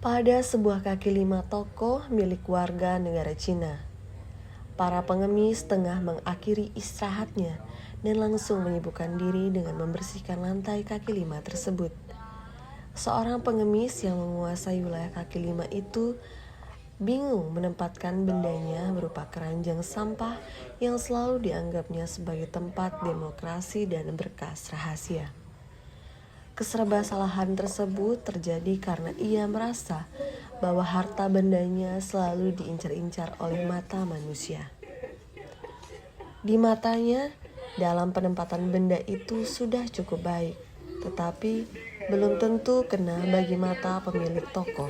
Pada sebuah kaki lima toko milik warga negara Cina, para pengemis tengah mengakhiri istirahatnya dan langsung menyibukkan diri dengan membersihkan lantai kaki lima tersebut. Seorang pengemis yang menguasai wilayah kaki lima itu bingung menempatkan bendanya berupa keranjang sampah yang selalu dianggapnya sebagai tempat demokrasi dan berkas rahasia. Keserba-salahan tersebut terjadi karena ia merasa bahwa harta bendanya selalu diincar-incar oleh mata manusia. Di matanya, dalam penempatan benda itu sudah cukup baik, tetapi belum tentu kena bagi mata pemilik toko.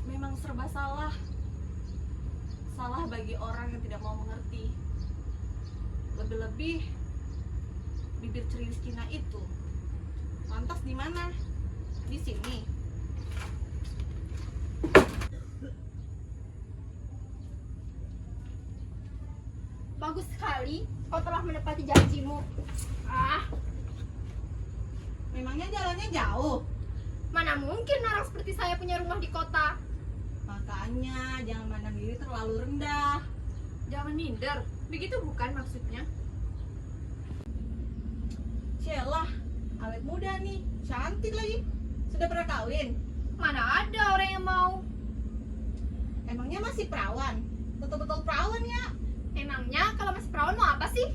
Memang serba salah. Salah bagi orang yang tidak mau mengerti. Lebih-lebih bibir ceris Cina itu. Lantas di mana? Di sini. Bagus sekali, kau telah menepati janjimu. Memangnya jalannya jauh? Mana mungkin orang seperti saya punya rumah di kota. Makanya jangan mandang diri terlalu rendah. Jangan minder, begitu bukan maksudnya. Celah, awet muda nih, cantik lagi. Sudah pernah kawin? Mana ada orang yang mau. Emangnya masih perawan? Betul-betul perawan ya? Emangnya kalau masih perawan mau apa sih?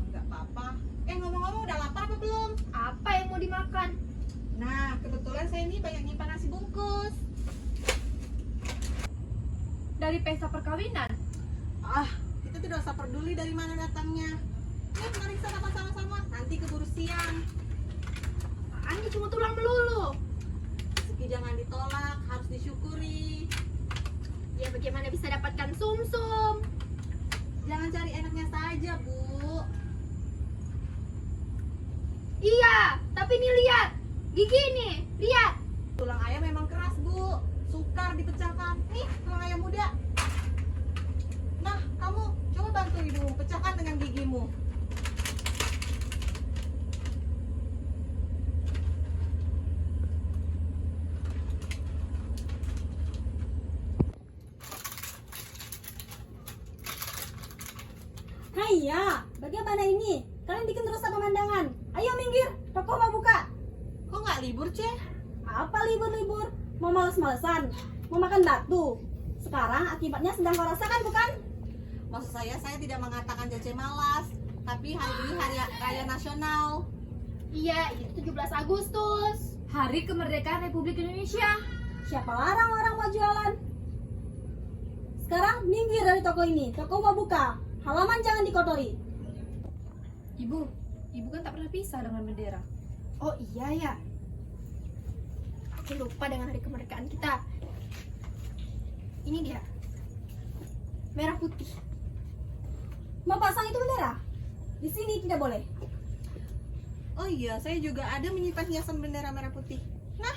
Enggak apa-apa. Ngomong-ngomong udah lapar apa belum? Apa yang mau dimakan? Nah, kebetulan saya ini banyak nyimpan nasi bungkus. Dari pesta perkawinan? Kita tidak usah peduli dari mana datangnya. Yuk, mari kita makan sama-sama. Nanti keburu siang. Ini cuma tulang melulu. Rezeki jangan ditolak, harus disyukuri. Ya bagaimana bisa dapatkan sumsum? Jangan cari enaknya saja, Bu. Iya, tapi nih lihat. Gigi nih, lihat. Tulang ayam memang keras, Bu. Sukar dipecahkan. Nih, tulang ayam muda. Nah, kamu coba bantu Ibu pecahkan dengan gigimu. Haiya, bagaimana ini? Kalian bikin rusak pemandangan. Ayo minggir, toko mau buka. Kok nggak libur, Ceh? Apa libur-libur? Mau males-malesan? Mau makan batu? Sekarang akibatnya sedang kau rasakan bukan? Maksud saya tidak mengatakan Cece malas. Tapi hari ini hari raya nasional. Iya, itu 17 Agustus. Hari Kemerdekaan Republik Indonesia. Siapa larang orang mau jualan? Sekarang minggir dari toko ini. Toko mau buka. Halaman jangan dikotori. Ibu kan tak pernah pisah dengan bendera. Oh iya ya. Aku lupa dengan hari kemerdekaan kita. Ini dia. Merah putih. Mau pasang itu bendera? Di sini tidak boleh. Oh iya, saya juga ada menyimpan hiasan bendera merah putih. Nah,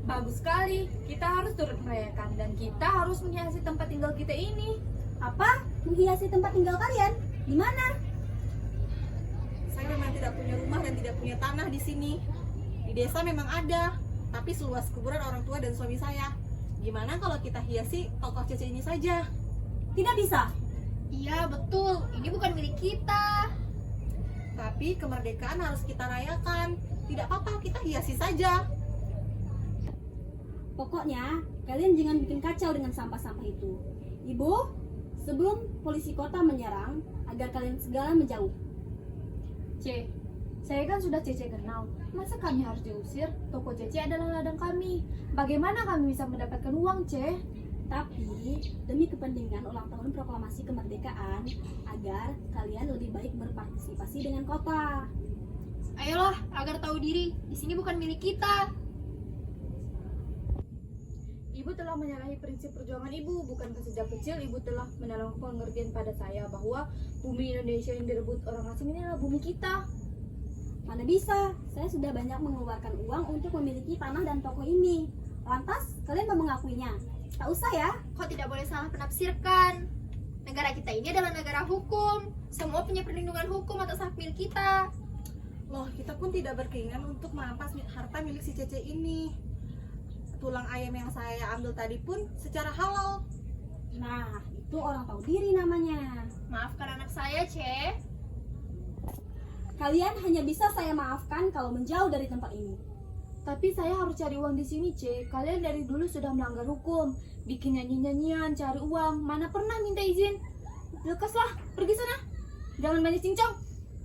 Bagus sekali. Kita harus turut merayakan dan kita harus menghiasi tempat tinggal kita ini. Apa? Menghiasi tempat tinggal kalian? Di mana? saya memang tidak punya rumah dan tidak punya tanah di sini. Di desa memang ada, tapi seluas kuburan orang tua dan suami saya. Gimana kalau kita hiasi tokoh Cece ini saja? Tidak bisa. Iya betul. Ini bukan milik kita. Tapi kemerdekaan harus kita rayakan. Tidak apa-apa, kita hiasi saja. Pokoknya, kalian jangan bikin kacau dengan sampah-sampah itu. Ibu, sebelum polisi kota menyerang, agar kalian segala menjauh. Saya kan sudah Cece kenal. Masa kami harus diusir? Toko Cece adalah ladang kami. Bagaimana kami bisa mendapatkan uang, Ce? Tapi, demi kepentingan ulang tahun proklamasi kemerdekaan, agar kalian lebih baik berpartisipasi dengan kota. Ayolah, agar tahu diri. Di sini bukan milik kita. Ibu telah menyalahi prinsip perjuangan ibu. Bukankah sejak kecil ibu telah menanam pengertian pada saya bahwa bumi Indonesia yang direbut orang asing ini adalah bumi kita? Mana bisa, saya sudah banyak mengeluarkan uang untuk memiliki tanah dan toko ini. Lantas, kalian mau mengakuinya? Tak usah ya. Kok tidak boleh salah penafsirkan? Negara kita ini adalah negara hukum. Semua punya perlindungan hukum atas hak milik kita. Loh, kita pun tidak berkeinginan untuk merampas harta milik si Cece ini. Tulang ayam yang saya ambil tadi pun secara halal. Nah, itu orang tahu diri namanya. Maafkan anak saya, Ce. Kalian hanya bisa saya maafkan kalau menjauh dari tempat ini. Tapi saya harus cari uang di sini, C. Kalian dari dulu sudah melanggar hukum, bikin nyanyi-nyanyian, cari uang, mana pernah minta izin? Lekaslah, pergi sana. Jangan banyak cincong.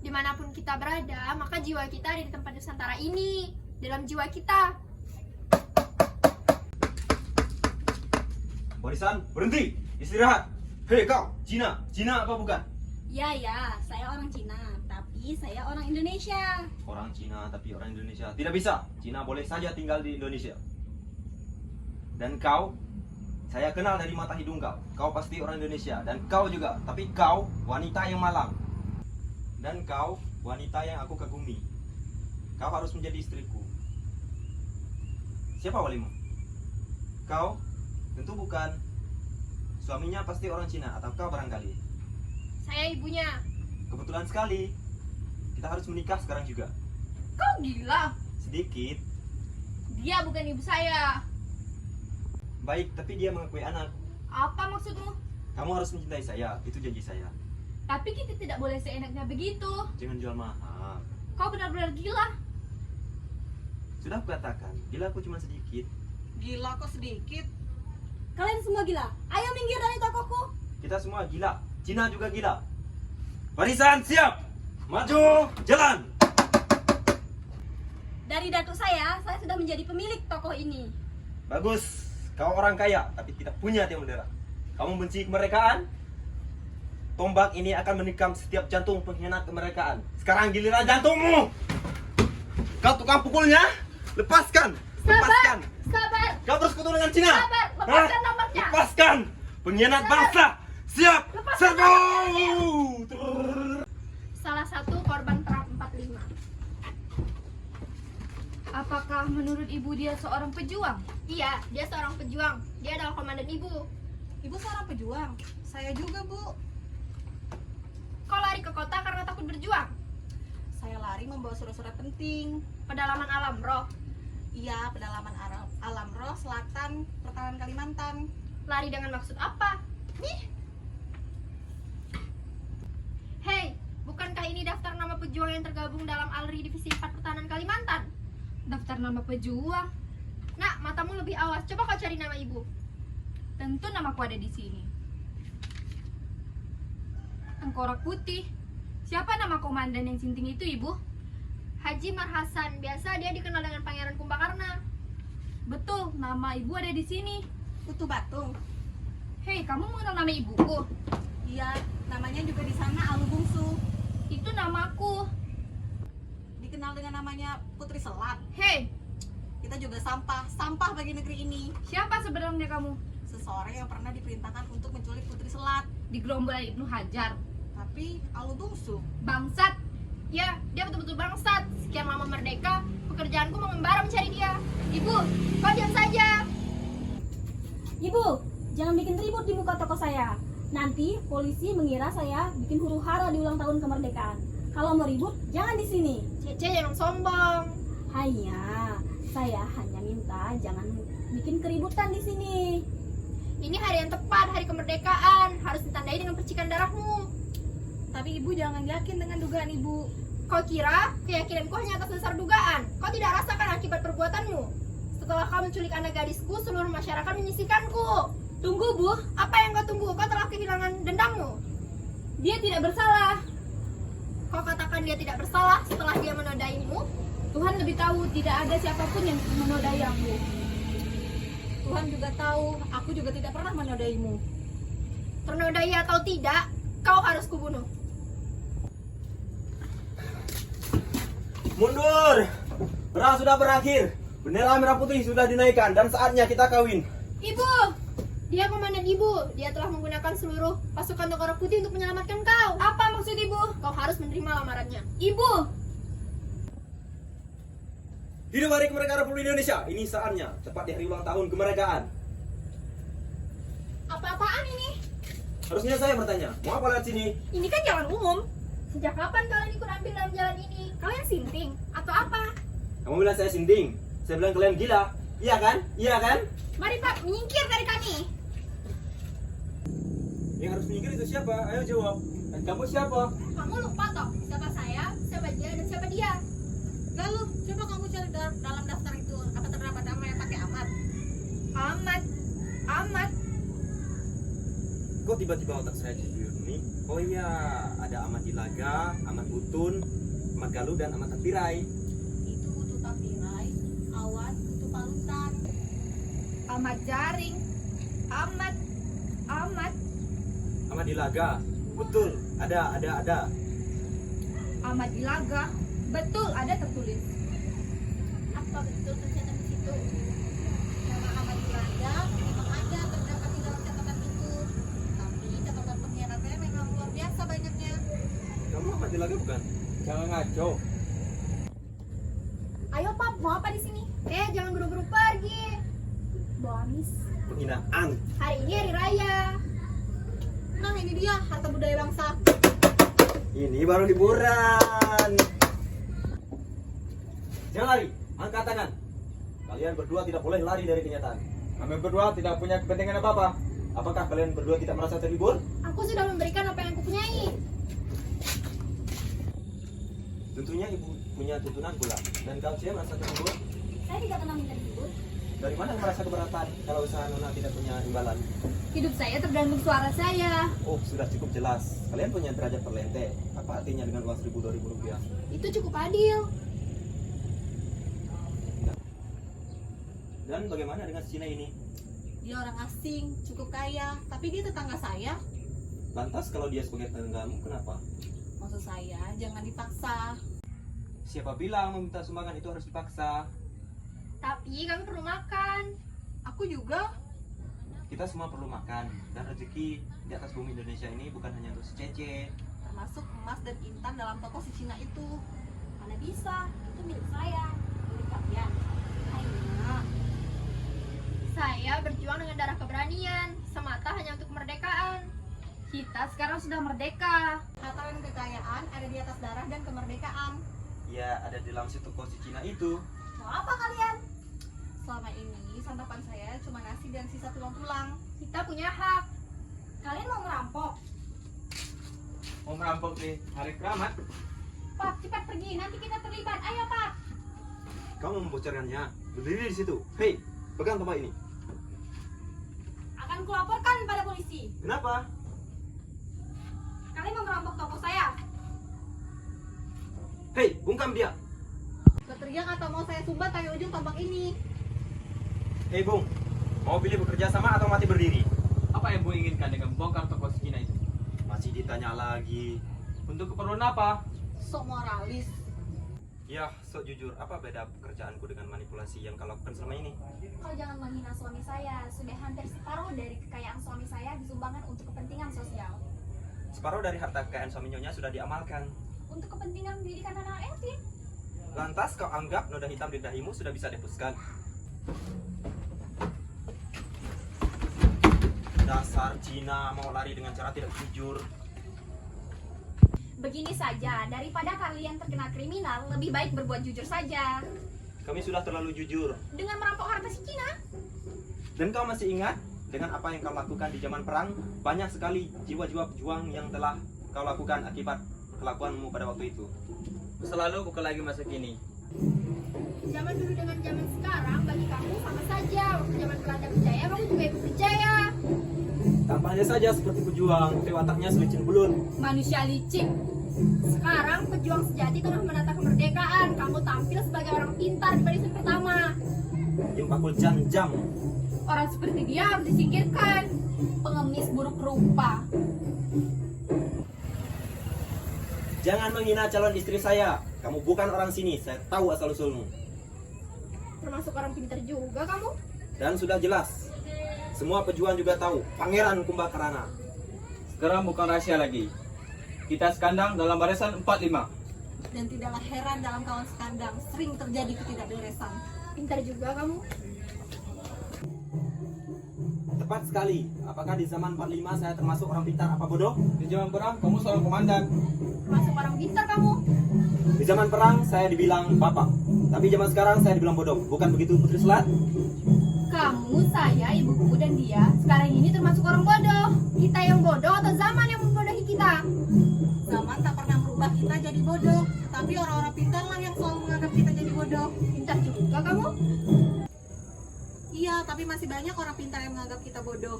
Dimanapun kita berada, maka jiwa kita ada di tempat Nusantara ini. Dalam jiwa kita. Barisan, berhenti, istirahat. Hei kau, Cina apa bukan? Ya, saya orang Cina, tapi saya orang Indonesia. Orang Cina tapi orang Indonesia. Tidak bisa, Cina boleh saja tinggal di Indonesia. Dan kau, saya kenal dari mata hidung kau. Kau pasti orang Indonesia. Dan kau juga, tapi kau wanita yang malang. Dan kau wanita yang aku kagumi. Kau harus menjadi istriku. Siapa walimu? Kau? Tentu bukan. Suaminya pasti orang Cina atau kau barangkali. Saya ibunya. Kebetulan sekali. Kita harus menikah sekarang juga. Kau gila. Sedikit. Dia bukan ibu saya. Baik, tapi dia mengakui anak. Apa maksudmu? Kamu harus mencintai saya, itu janji saya. Tapi kita tidak boleh seenaknya begitu. Jangan jual mahal. Kau benar-benar gila. Sudah aku katakan, gila aku cuma sedikit. Gila kok sedikit. Kalian semua gila. Ayo minggir dari tokoku. Kita semua gila. Cina juga gila. Barisan siap. Maju, jalan. Dari datuk saya sudah menjadi pemilik toko ini. Bagus. Kau orang kaya, tapi tidak punya hati yang moderat. Kamu benci kemerdekaan? Tombak ini akan menikam setiap jantung pengkhianat kemerdekaan. Sekarang giliran jantungmu. Kau tukang pukulnya? Lepaskan. Lepaskan. Sabar. Kau bersekutu dengan Cina? Sabar, lepaskan Hah? nomornya. Lepaskan. Pengkhianat bangsa. Siap. Serbu. Salah satu korban perang 45. Apakah menurut ibu dia seorang pejuang? Iya, dia seorang pejuang. Dia adalah komandan ibu. Ibu seorang pejuang. Saya juga, Bu. Kau lari ke kota karena takut berjuang. Saya lari membawa surat-surat penting. Pedalaman alam roh. Iya, pedalaman alam roh selatan pertahanan Kalimantan. Lari dengan maksud apa? Nih. Hei, bukankah ini daftar nama pejuang yang tergabung dalam ALRI Divisi 4 Pertahanan Kalimantan? Daftar nama pejuang. Nak, matamu lebih awas. Coba kau cari nama ibu. Tentu namaku ada di sini. Tengkorak putih. Siapa nama komandan yang sinting itu, ibu? Haji Marhasan. Biasa dia dikenal dengan Pangeran Kumbakarna. Betul, nama ibu ada di sini. Putu Batung. Hei, kamu mengenal nama ibuku? Iya, namanya juga di sana Alu Bungsu. Itu namaku. Dikenal dengan namanya Putri Selat. Hei, Kita juga sampah bagi negeri ini. Siapa sebenarnya kamu? Seseorang yang pernah diperintahkan untuk menculik Putri Selat. Di gerombolan Ibnu Hajar. Tapi Alu Bungsu. Bangsat. ya dia betul-betul bangsat. Sekian lama merdeka, pekerjaanku mengembara mencari dia. Ibu, kau diam saja. Ibu, jangan bikin ribut di muka toko saya. Nanti polisi mengira saya bikin huru hara di ulang tahun kemerdekaan. Kalau mau ribut, jangan di sini. Cece jangan sombong. Hanya, saya hanya minta jangan bikin keributan di sini. Ini hari yang tepat, hari kemerdekaan. Harus ditandai dengan percikan darahmu. Tapi ibu jangan yakin dengan dugaan ibu. Kau kira keyakinanku hanya atas dasar dugaan? Kau tidak rasakan akibat perbuatanmu. Setelah kau menculik anak gadisku, seluruh masyarakat menyisihkanku. Tunggu, Bu. Apa yang kau tunggu? Kau telah kehilangan dendammu. Dia tidak bersalah. Kau katakan dia tidak bersalah setelah dia menodaimu. Tuhan lebih tahu, tidak ada siapapun yang menodai aku. Tuhan juga tahu, aku juga tidak pernah menodaimu. Ternodai atau tidak, kau harus kubunuh. Mundur! Perang sudah berakhir. Bendera merah putih sudah dinaikkan dan saatnya kita kawin. Ibu, Dia komandan ibu. Dia telah menggunakan seluruh pasukan tentara putih untuk menyelamatkan kau. Apa maksud ibu? Kau harus menerima lamarannya. Ibu! Hidup Hari Kemerdekaan Republik Indonesia. Ini saatnya, tepat di hari ulang tahun kemerdekaan. Apa-apaan ini? Harusnya saya bertanya, mau apa lewat sini? Ini kan jalan umum. Sejak kapan kalian ikut ambil dalam jalan ini? Kalian sinting atau apa? Kamu bilang saya sinding, saya bilang kalian gila. Iya kan? Iya kan? Mari Pak, menyingkir dari kami. Yang harus minggir itu siapa? Ayo jawab. Dan kamu siapa? Kamu lupa toh siapa saya, siapa dia, dan siapa dia. Lalu coba kamu cari dalam daftar itu apa terdapat nama yang pakai Ahmad. Ahmad. Kok tiba-tiba otak saya jadi nih? Oh iya, ada Ahmad Ilaga, Ahmad Utun, Ahmad Galuh, dan Ahmad Tapirai. Itu butuh tapirai, awan, butuh palutan. Ahmad Jaring. Ahmad. Ahmad Ilaga, betul, ada. Ahmad Ilaga. Betul, ada tertulis. Apa betul tercatat di situ? Nama Ahmad Ilaga memang ada terdapat di dalam catatan itu. Tapi catatan pengkhianatannya memang luar biasa banyaknya. Kamu Ahmad Ilaga bukan? Jangan ngaco. Ayo Pap, mau apa di sini? Jangan buru-buru pergi. Bomis. Penghinaan. Hari ini hari raya. Nah ini dia harta budaya bangsa. Ini baru liburan. Jangan lari, angkat tangan. Kalian berdua tidak boleh lari dari kenyataan. Kami berdua tidak punya kepentingan apa-apa. Apakah kalian berdua tidak merasa terhibur? Aku sudah memberikan apa yang kupunyai. Tentunya ibu punya tuntunan pula. Dan kau Cia merasa terhibur? Saya tidak pernah minta ribut. Dari mana merasa keberatan kalau usaha Nona tidak punya imbalan? Hidup saya tergantung suara saya. Oh, sudah cukup jelas. Kalian punya derajat perlente. Apa artinya dengan uang 1.000-2.000 rupiah? Itu cukup adil. Dan bagaimana dengan si Cina ini? Dia orang asing, cukup kaya, tapi dia tetangga saya. Lantas kalau dia sebagai tetanggamu, kenapa? Maksud saya jangan dipaksa. Siapa bilang meminta sumbangan itu harus dipaksa? Tapi kami perlu makan. Aku juga. Kita semua perlu makan. Dan rezeki di atas bumi Indonesia ini bukan hanya untuk si Cece. Termasuk emas dan intan dalam toko si Cina itu. Mana bisa? Itu milik saya. Milik kalian. Aina. Saya berjuang dengan darah keberanian, semata hanya untuk kemerdekaan. Kita sekarang sudah merdeka. Harta dan kekayaan ada di atas darah dan kemerdekaan. Ya, ada di dalam si toko si Cina itu. Mau apa kalian? Selama ini santapan saya cuma nasi dan sisa tulang-tulang. Kita punya hak. Kalian mau merampok? Mau merampok nih hari keramat? Pak, cepat pergi. Nanti kita terlibat. Ayo, Pak. Kamu membocorkannya. Berdiri di situ. Hei, pegang tempat ini. Akan kulaporkan pada polisi. Kenapa? Kalian mau merampok toko saya. Hei, bungkam dia. Berteriak atau mau saya sumbat kayak ujung tombak ini. Hei Bung, mau pilih bekerja sama atau mati berdiri? Apa yang Bung inginkan dengan bongkar toko si Cina itu? Masih ditanya lagi. Untuk keperluan apa? Sok moralis. Ya, sok jujur, apa beda pekerjaanku dengan manipulasi yang kau lakukan selama ini? Kau jangan menghina suami saya. Sudah hampir separuh dari kekayaan suami saya disumbangkan untuk kepentingan sosial. Separuh dari harta kekayaan suami nyonya sudah diamalkan. Untuk kepentingan pendidikan anak Elvin. Lantas kau anggap noda hitam di dahimu sudah bisa dihapuskan? Dasar Cina mau lari dengan cara tidak jujur. Begini saja, daripada kalian terkena kriminal, lebih baik berbuat jujur saja. Kami sudah terlalu jujur. Dengan merampok harta si Cina. Dan kau masih ingat dengan apa yang kau lakukan di zaman perang? Banyak sekali jiwa-jiwa pejuang yang telah kau lakukan akibat kelakuanmu pada waktu itu. Selalu pukul lagi masa kini. Zaman dulu dengan zaman sekarang bagi kamu sama saja. Waktu zaman Belanda berjaya, kamu juga ikut berjaya. Tampaknya saja seperti pejuang, tapi wataknya selicin bulut. Manusia licik. Sekarang pejuang sejati tengah menata kemerdekaan. Kamu tampil sebagai orang pintar di barisan pertama. Yang pakul jam-jam. Orang seperti dia harus disingkirkan. Pengemis buruk rupa. Jangan menghina calon istri saya. Kamu bukan orang sini, saya tahu asal-usulmu. Termasuk orang pintar juga kamu. Dan sudah jelas, Semua pejuang juga tahu, Pangeran Kumbakarana. Sekarang bukan rahasia lagi. Kita sekandang dalam barisan 45. Dan tidaklah heran dalam kawan sekandang sering terjadi ketidakberesan. Pintar juga kamu. Tepat sekali. Apakah di zaman 45 saya termasuk orang pintar apa bodoh? Di zaman perang, kamu seorang komandan. Masuk orang pintar kamu. Di zaman perang saya dibilang bapak. Tapi zaman sekarang saya dibilang bodoh. Bukan begitu Putri Selat? Kamu, saya, ibuku, dan dia sekarang ini termasuk orang bodoh. Kita yang bodoh atau zaman yang membodohi kita? Zaman tak pernah merubah kita jadi bodoh, tapi orang-orang pintar lah yang selalu menganggap kita jadi bodoh. Pintar juga kamu. Iya, tapi masih banyak orang pintar yang menganggap kita bodoh.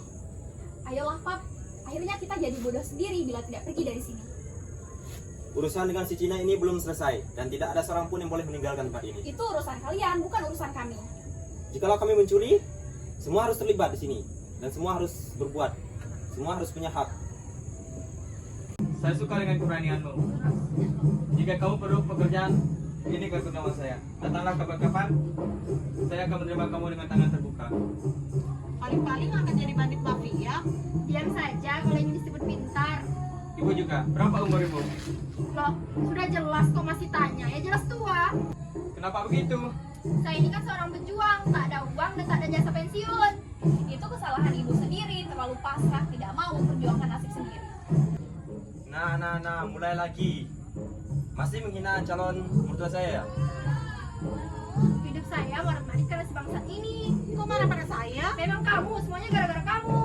Ayolah, Pap. Akhirnya kita jadi bodoh sendiri bila tidak pergi dari sini. Urusan dengan si Cina ini belum selesai dan tidak ada seorang pun yang boleh meninggalkan tempat ini. Itu urusan kalian, bukan urusan kami. Jikalau kami mencuri, semua harus terlibat di sini dan semua harus berbuat. Semua harus punya hak. Saya suka dengan keberanianmu. Jika kamu perlu pekerjaan, ini kartu nama saya. Datanglah kapan-kapan, saya akan menerima kamu dengan tangan terbuka. Paling-paling akan jadi bandit mafia. Diam saja kalau ingin disebut pintar. Ibu juga, berapa umur ibu? Loh, sudah jelas kok masih tanya. Ya jelas tua. Kenapa begitu? Saya ini kan seorang pejuang, tak ada uang dan tak ada jasa pensiun. Itu kesalahan ibu sendiri, terlalu pasrah, tidak mau memperjuangkan nasib sendiri. Nah, mulai lagi. Masih menghina calon mertua saya ya? Hidup saya marat-marit karena si bangsat ini. Kok marah pada saya? Memang kamu, semuanya gara-gara kamu.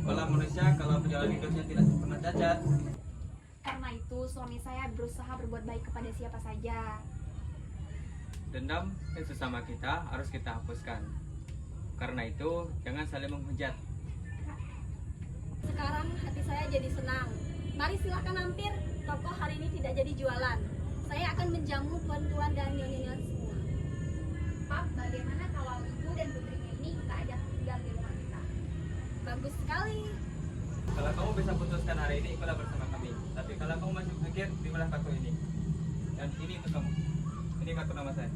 Walau manusia kalau perjalanan hidupnya tidak pernah cacat. Karena itu suami saya berusaha berbuat baik kepada siapa saja. Dendam yang sesama kita harus kita hapuskan. Karena itu jangan saling menghujat. Sekarang hati saya jadi senang. Mari silakan mampir. Toko hari ini tidak jadi jualan. Saya akan menjamu tuan-tuan dan nyonya semua. Pak, bagaimana kalau ibu dan putrinya ini kita ajak tinggal di rumah kita? Bagus sekali. Kalau kamu bisa putuskan hari ini, ikutlah bersama kami. Tapi kalau kamu masih berpikir, terimalah kartu ini. Dan ini untuk kamu. Ini kartu nama saya.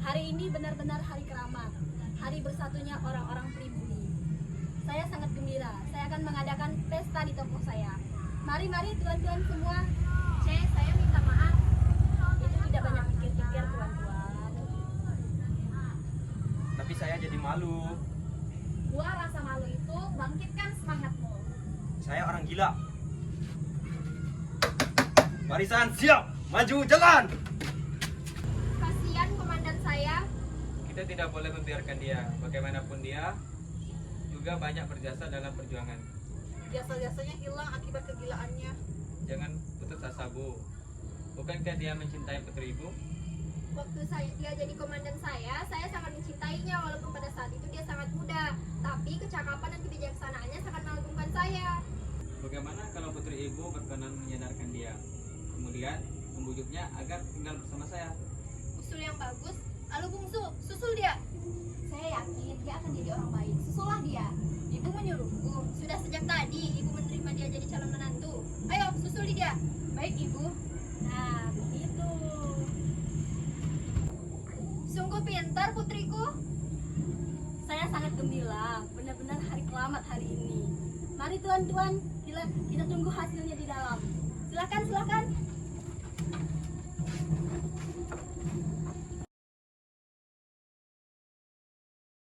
Hari ini benar-benar hari keramat. Hari bersatunya orang-orang pribumi. Saya sangat gembira. Saya akan mengadakan pesta di toko saya. Mari tuan-tuan semua. Saya minta maaf. Itu tidak banyak pikir-pikir tuan-tuan. Tapi saya jadi malu. Buah rasa malu itu, bangkitkan semangatmu. Saya orang gila. Barisan siap, maju jalan. Kasihan komandan saya. Kita tidak boleh membiarkan dia. Bagaimanapun dia juga banyak berjasa dalam perjuangan. Jasa-jasanya hilang akibat kegilaannya. Jangan putus asa, Bu. Bukankah dia mencintai putri ibu? Waktu dia jadi komandan saya sangat mencintainya walaupun pada saat itu dia sangat muda. Tapi kecakapan dan kebijaksanaannya sangat mengagumkan saya. Bagaimana kalau putri ibu berkenan menyadarkan dia? Kemudian membujuknya agar tinggal bersama saya. Usul yang bagus. Lalu bungsu, susul dia. Saya yakin dia akan jadi orang baik. Susullah dia. Ibu menyuruhku. Sudah sejak tadi ibu menerima dia jadi calon menantu. Ayo, susuli dia. Baik, ibu. Nah, begitu. Sungguh pintar putriku. Saya sangat gembira. Benar-benar hari keramat hari ini. Mari tuan-tuan, kita tunggu hasilnya di dalam. Silakan.